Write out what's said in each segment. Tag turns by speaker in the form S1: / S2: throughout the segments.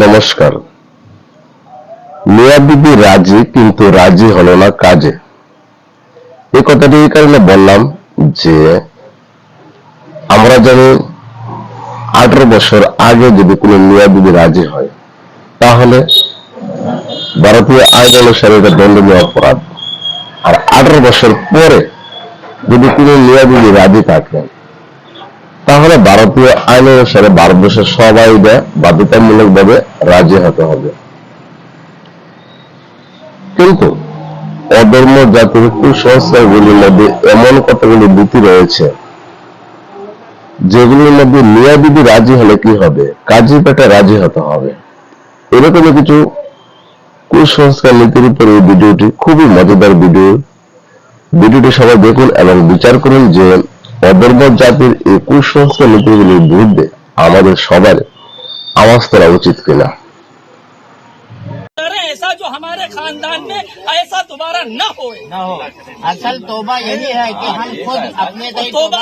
S1: নমস্কার। মিয়া বিবি রাজি, কিন্তু রাজি হলো না কাজে। এই কথাটি এই কারণে বললাম যে আমরা জানি 18 বছর আগে যদি কোনো মিয়া বিবি রাজি হয় তাহলে ভারতীয় আইন অনুসারে এটা দণ্ডনীয় অপরাধ। আর 18 বছর পরে যদি কোনো মিয়া বিবি রাজি থাকে তাহলে ভারতীয় আইন অনুসারে ভারতবর্ষের সবাই বাধ্যতামূলক ভাবে রাজি হতে হবে। কিন্তু অধর্ম জাতির কুসংস্কারগুলির মধ্যে এমন কতগুলি নীতি রয়েছে যেগুলির মধ্যে মিয়া বিবি রাজি হলে কি হবে, কাজী পেটে রাজি হতে হবে। এরকম কিছু কুসংস্কার নীতির উপরে এই ভিডিওটি খুবই মজাদার ভিডিওটি সবাই দেখুন এবং বিচার করুন যে অধর্ম জাতির এই কুসংস্কার নীতিগুলির বিরুদ্ধে আমাদের সবার আওয়াজ তোলা উচিত কিনা।
S2: ऐसा जो हमारे खानदान में ऐसा दोबारा न हो।
S3: असल तौबा यही है कि हम खुद अपने
S2: तौबा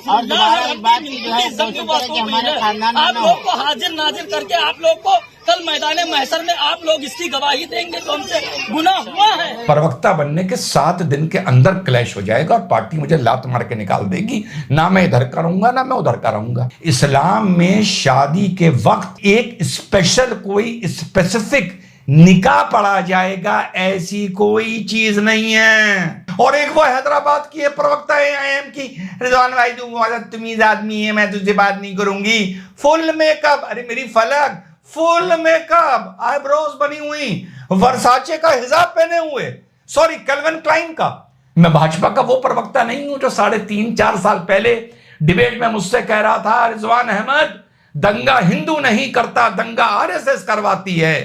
S2: और
S3: दोबारा इस बात की जो है कोशिश करें कि हमारे खानदान में
S2: आप
S3: न
S2: लोग
S3: हो।
S2: को हाजिर नाजिर करके आप लोग को कल मैदान महशर में आप लोग इसकी गवाही देंगे तो हमसे गुनाह हुआ है।
S4: प्रवक्ता बनने के 7 दिन के अंदर क्लैश हो जाएगा और पार्टी मुझे लात मार के निकाल देगी। ना मैं इधर करूंगा ना मैं उधर करूंगा। इस्लाम में शादी के वक्त एक स्पेशल कोई स्पेसिफिक निकाह पढ़ा जाएगा, ऐसी कोई चीज नहीं है। और एक वो हैदराबाद की प्रवक्ता है IIM की, रिजवान भाई तू बहुत तमीज आदमी है, मैं तुझसे बात नहीं करूंगी। फुल मेकअप, अरे मेरी फलक, फुल मेकअप, आईब्रोज बनी हुई, वर्साचे का हिजाब पहने हुए, सॉरी कैल्विन क्लाइन का। मैं भाजपा का वो प्रवक्ता नहीं हूं जो 3.5-4 साल पहले डिबेट में मुझसे कह रहा था रिजवान अहमद दंगा हिंदू नहीं करता, दंगा RSS करवाती है।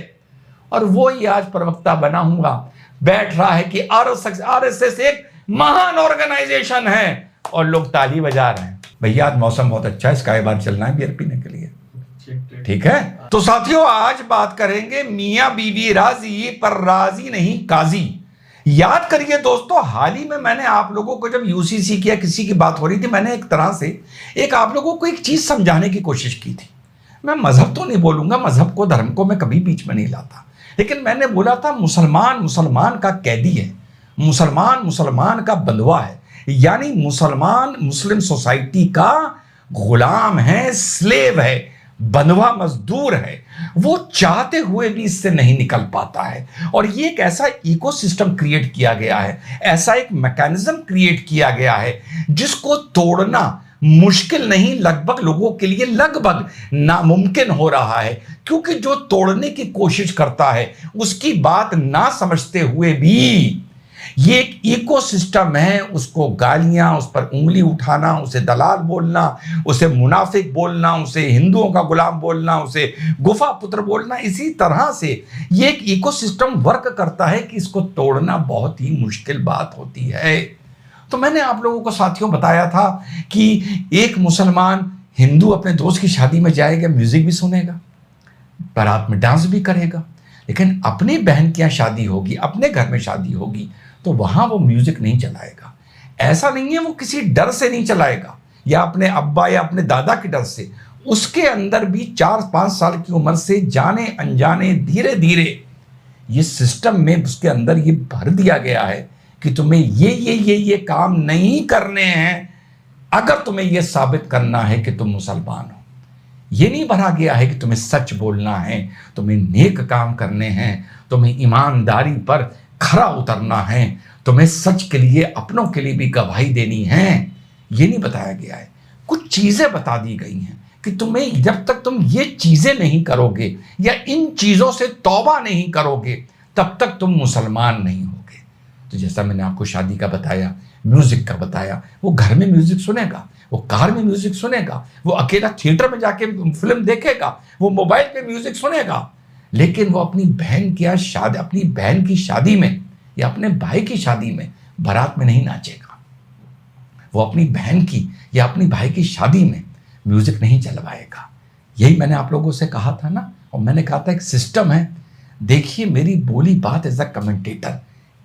S4: और वो ही आज प्रवक्ता बना हुआ बैठ रहा है कि RSS एक महान ऑर्गेनाइजेशन है और लोग ताली बजा रहे हैं। भैया आज मौसम बहुत अच्छा है, स्काई बार चलना है बियर पीने के लिए, ठीक है। तो साथियों आज बात करेंगे मियां बीवी राजी पर राजी नहीं काजी। याद करिए दोस्तों, हाल ही में मैंने आप लोगों को जब UCC किया किसी की बात हो रही थी, मैंने एक तरह से एक आप लोगों को एक चीज समझाने की कोशिश की थी। मैं मजहब तो नहीं बोलूंगा, मजहब को धर्म को मैं कभी बीच में नहीं लाता, लेकिन मैंने बोला था मुसलमान मुसलमान का कैदी है, मुसलमान मुसलमान का बंधुआ है, यानी मुसलमान मुस्लिम सोसाइटी का गुलाम है, स्लेव है, बंधुआ मजदूर है। वो चाहते हुए भी इससे नहीं निकल पाता है। और ये एक ऐसा इकोसिस्टम क्रिएट किया गया है, ऐसा एक मैकेनिज्म क्रिएट किया गया है जिसको तोड़ना मुश्किल नहीं, लगभग लोगों के लिए लगभग नामुमकिन हो रहा है। क्योंकि जो तोड़ने की कोशिश करता है उसकी बात ना समझते हुए भी ये एक इकोसिस्टम है, उसको गालियां, उस पर उंगली उठाना, उसे दलाल बोलना, उसे मुनाफिक बोलना, उसे हिंदुओं का गुलाम बोलना, उसे गुफा पुत्र बोलना, इसी तरह से ये एक इकोसिस्टम वर्क करता है कि इसको तोड़ना बहुत ही मुश्किल बात होती है। तो मैंने आप लोगों को साथियों बताया था कि एक मुसलमान हिंदू अपने दोस्त की शादी में जाएगा, म्यूजिक भी सुनेगा, बारात में डांस भी करेगा, लेकिन अपनी बहन की यहाँ शादी होगी, अपने घर में शादी होगी, तो वहां वो म्यूजिक नहीं चलाएगा। ऐसा नहीं है वो किसी डर से नहीं चलाएगा या अपने अब्बा या अपने दादा के डर से, उसके अंदर भी 4-5 साल की उम्र से जाने अनजाने धीरे धीरे ये सिस्टम में उसके अंदर ये भर दिया गया है कि तुम्हें ये काम नहीं करने हैं अगर तुम्हें ये साबित करना है कि तुम मुसलमान हो। ये नहीं भरा गया है कि तुम्हें सच बोलना है, तुम्हें नेक काम करने हैं, तुम्हें ईमानदारी पर खरा उतरना है, तुम्हें सच के लिए अपनों के लिए भी गवाही देनी है। ये नहीं बताया गया है। कुछ चीजें बता दी गई हैं कि तुम्हें जब तक तुम ये चीजें नहीं करोगे या इन चीजों से तौबा नहीं करोगे तब तक तुम मुसलमान नहीं होगे। तो जैसा मैंने आपको शादी का बताया, म्यूजिक का बताया, वो घर में म्यूजिक सुनेगा, वो कार में म्यूजिक सुनेगा, वो अकेला थिएटर में जाके फिल्म देखेगा, वो मोबाइल पे म्यूजिक सुनेगा, लेकिन वो अपनी बहन की शादी में या अपने भाई की शादी में बारात में नहीं नाचेगा। वो अपनी बहन की या अपनी भाई की शादी में म्यूजिक नहीं चलवाएगा। यही मैंने आप लोगों से कहा था ना। और मैंने कहा था एक सिस्टम है, देखिए मेरी बोली बात एज अ कमेंटेटर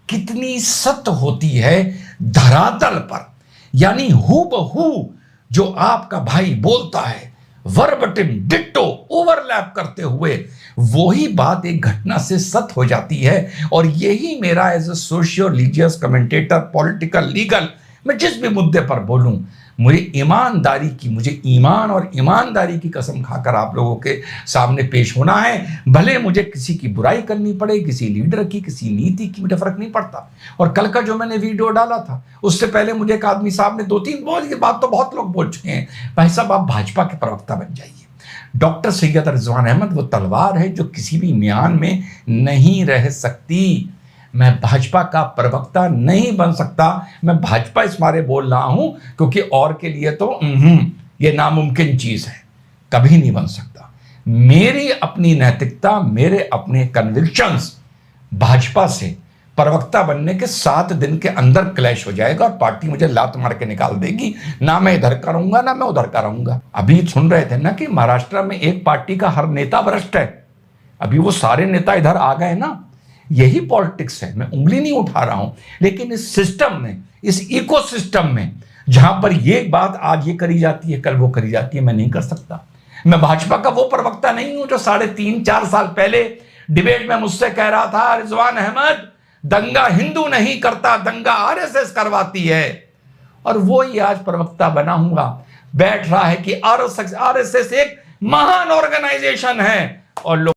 S4: कितनी सत्य होती है धरातल पर, यानी हूबहू जो आपका भाई बोलता है वर्बटिम डिट्टो ओवरलैप करते हुए वही बात एक घटना से सत हो जाती है। और यही मेरा as a socio religious commentator, political, legal, मैं जिस भी मुद्दे पर बोलूं, मुझे ईमानदारी की, मुझे ईमान और ईमानदारी की कसम खाकर आप लोगों के सामने पेश होना है। भले मुझे किसी की बुराई करनी पड़े, किसी लीडर की, किसी नीति की, मुझे फर्क नहीं पड़ता। और कल का जो मैंने वीडियो डाला था, उससे पहले मुझे एक आदमी साहब ने 2-3 बोल, ये बात तो बहुत लोग बोल चुके हैं, भाई साहब आप भाजपा के प्रवक्ता बन जाइए। डॉक्टर सैयद रिजवान अहमद वो तलवार है जो किसी भी म्यान में नहीं रह सकती। मैं भाजपा का प्रवक्ता नहीं बन सकता। मैं भाजपा इस मारे बोल रहा हूं क्योंकि और के लिए तो ये नामुमकिन चीज है, कभी नहीं बन सकता। मेरी अपनी नैतिकता, मेरे अपने कन्विक्शंस भाजपा से प्रवक्ता बनने के 7 दिन के अंदर क्लैश हो जाएगा और पार्टी मुझे लात मार के निकाल देगी। ना मैं इधर का रहूंगा, ना मैं उधर का रहूंगा। अभी सुन रहे थे ना कि महाराष्ट्र में एक पार्टी का हर नेता भ्रष्ट है। अभी वो सारे नेता इधर आ गए ना। यही पॉलिटिक्स है। मैं उंगली नहीं उठा रहा हूं, लेकिन इस सिस्टम में, इस इकोसिस्टम में जहां पर ये बात आज ये करी जाती है, कल वो करी जाती है, मैं नहीं कर सकता। मैं भाजपा का वो प्रवक्ता नहीं हूं जो 3.5-4 साल पहले डिबेट में मुझसे कह रहा था, रिजवान अहमद दंगा हिंदू नहीं करता, दंगा आरएसएस करवाती है। और वो ही आज प्रवक्ता बना हुआ बैठ रहा है कि आरएसएस एक महान ऑर्गेनाइजेशन है और लोग